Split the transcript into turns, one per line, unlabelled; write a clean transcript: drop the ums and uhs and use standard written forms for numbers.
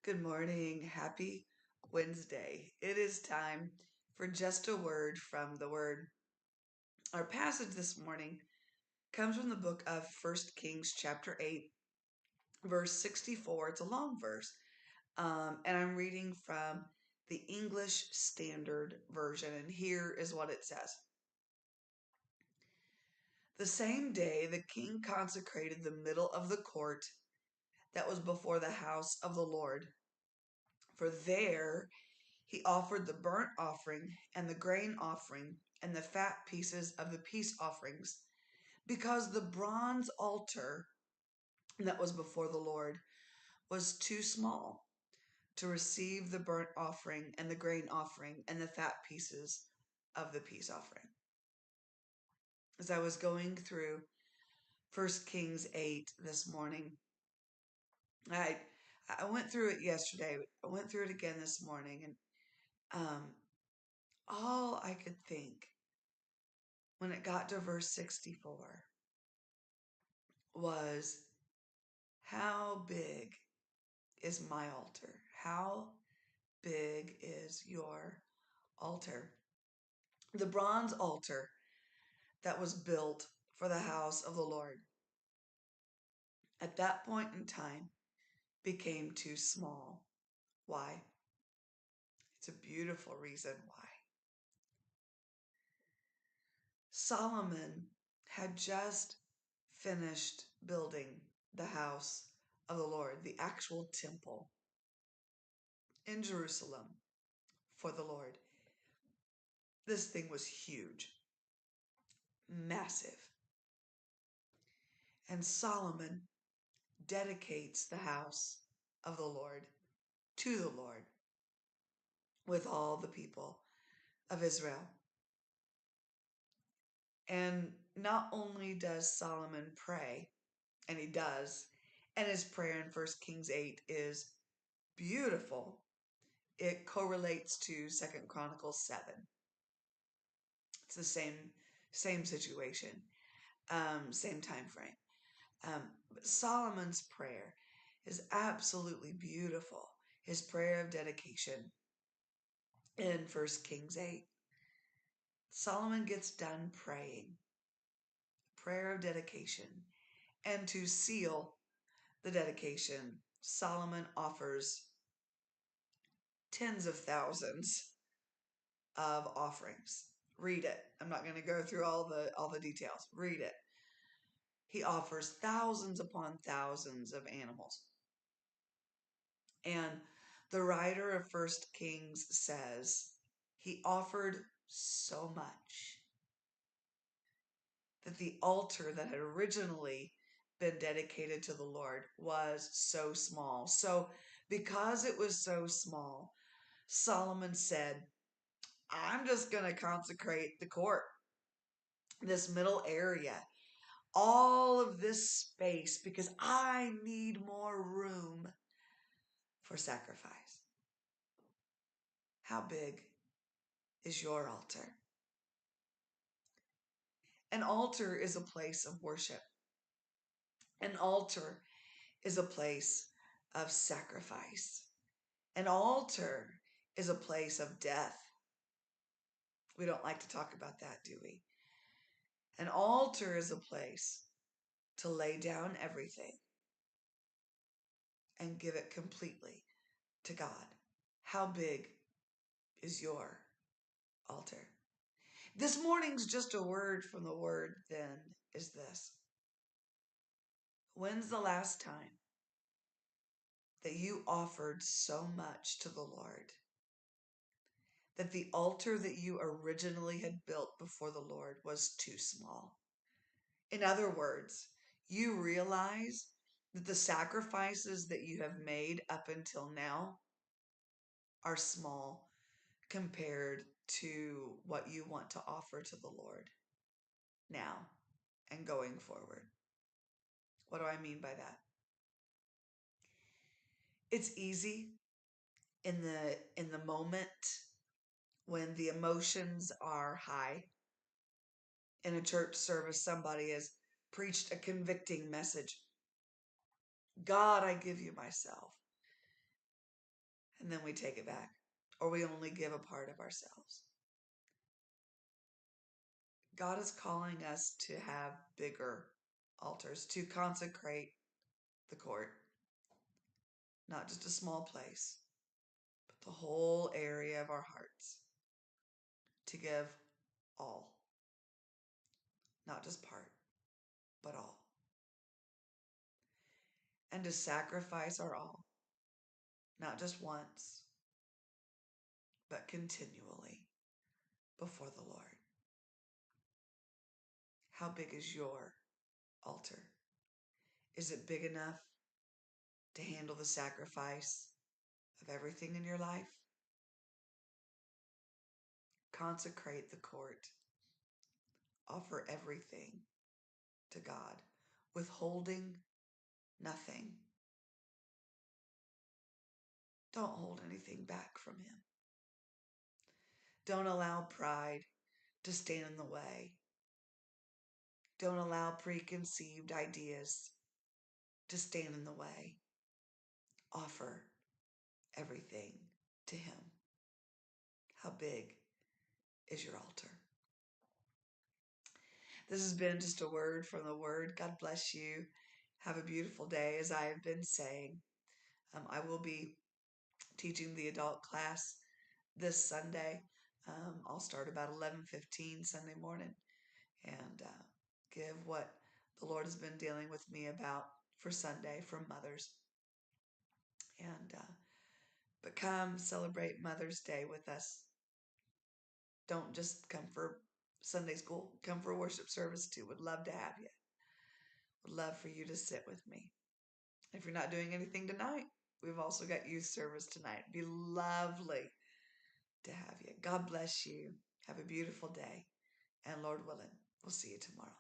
Good morning. Happy Wednesday. It is time for just a word from the Word. Our passage this morning comes from the book of First Kings, chapter 8, verse 64. It's a long verse, and I'm reading from the English Standard Version, and here is what it says. The same day, the king consecrated the middle of the court that was before the house of the Lord, for there he offered the burnt offering and the grain offering and the fat pieces of the peace offerings, because the bronze altar that was before the Lord was too small to receive the burnt offering and the grain offering and the fat pieces of the peace offering. As I was going through First Kings 8 this morning, I I went through it yesterday. I went through it again this morning, and um, all I could think when it got to verse 64 was, how big is my altar? How big is your altar? The bronze altar that was built for the house of the Lord at that point in time became too small. Why? It's a beautiful reason why. Solomon had just finished building the house of the Lord, the actual temple in Jerusalem for the Lord. This thing was huge, massive. And Solomon dedicates the house of the Lord to the Lord with all the people of Israel. And not only does Solomon pray, and he does, and his prayer in 1 Kings 8 is beautiful. It correlates to 2 Chronicles 7. It's the same situation, same time frame. But Solomon's prayer is absolutely beautiful. His prayer of dedication in 1 Kings 8. Solomon gets done praying, prayer of dedication, and to seal the dedication, Solomon offers tens of thousands of offerings. Read it. I'm not going to go through all the details. Read it. He offers thousands upon thousands of animals. And the writer of First Kings says he offered so much that the altar that had originally been dedicated to the Lord was so small. So, because it was so small, Solomon said, I'm just going to consecrate the court, this middle area, all of this space, because I need more room for sacrifice. How big is your altar? An altar is a place of worship. An altar is a place of sacrifice. An altar is a place of death. We don't like to talk about that, do we? An altar is a place to lay down everything and give it completely to God. How big is your altar? This morning's just a word from the Word, then, is this. When's the last time that you offered so much to the Lord that the altar that you originally had built before the Lord was too small? In other words, you realize that the sacrifices that you have made up until now are small compared to what you want to offer to the Lord now and going forward. What do I mean by that? It's easy in the moment when the emotions are high. In a church service, somebody has preached a convicting message. God, I give you myself. and then we take it back, or we only give a part of ourselves. God is calling us to have bigger altars, to consecrate the court, not just a small place, but the whole area of our hearts, to give all, not just part, but all, and to sacrifice our all, not just once, but continually before the Lord. How big is your altar? Is it big enough to handle the sacrifice of everything in your life? Consecrate the court. Offer everything to God, withholding nothing. Don't hold anything back from Him. Don't allow pride to stand in the way. Don't allow preconceived ideas to stand in the way. Offer everything to Him. How big is your altar? This has been just a word from the Word. God bless you. Have a beautiful day. As I have been saying, I will be teaching the adult class this Sunday. I'll start about 11:15 Sunday morning and give what the Lord has been dealing with me about for Sunday from mothers. And but come celebrate Mother's Day with us. Don't just come for Sunday school. Come for worship service too. Would love to have you. Would love for you to sit with me. If you're not doing anything tonight, we've also got youth service tonight. It'd be lovely to have you. God bless you. Have a beautiful day. And Lord willing, we'll see you tomorrow.